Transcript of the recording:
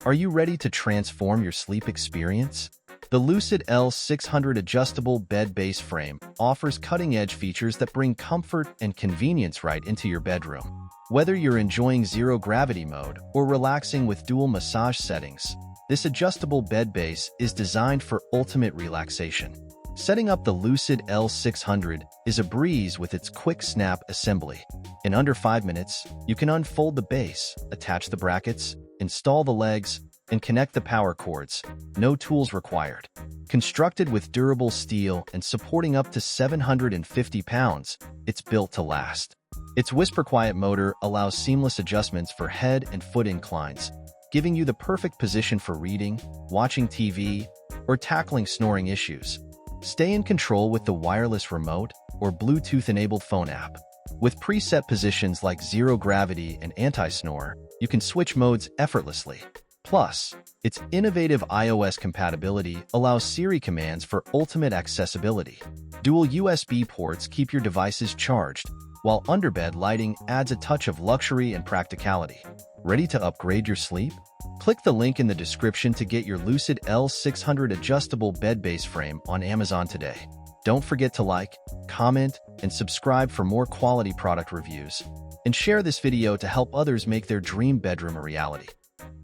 Are you ready to transform your sleep experience? The Lucid L600 adjustable bed base frame offers cutting-edge features that bring comfort and convenience right into your bedroom. Whether you're enjoying zero-gravity mode or relaxing with dual massage settings, this adjustable bed base is designed for ultimate relaxation. Setting up the Lucid L600 is a breeze with its quick snap assembly. In under 5 minutes, you can unfold the base, attach the brackets, install the legs, and connect the power cords. No tools required. Constructed with durable steel and supporting up to 750 pounds, it's built to last. Its whisper-quiet motor allows seamless adjustments for head and foot inclines, giving you the perfect position for reading, watching TV, or tackling snoring issues. Stay in control with the wireless remote or Bluetooth-enabled phone app. With preset positions like zero gravity and anti-snore, you can switch modes effortlessly. Plus, its innovative iOS compatibility allows Siri commands for ultimate accessibility. Dual USB ports keep your devices charged, while underbed lighting adds a touch of luxury and practicality. Ready to upgrade your sleep? Click the link in the description to get your Lucid L600 adjustable bed base frame on Amazon today. Don't forget to like, comment, and subscribe for more quality product reviews. And share this video to help others make their dream bedroom a reality.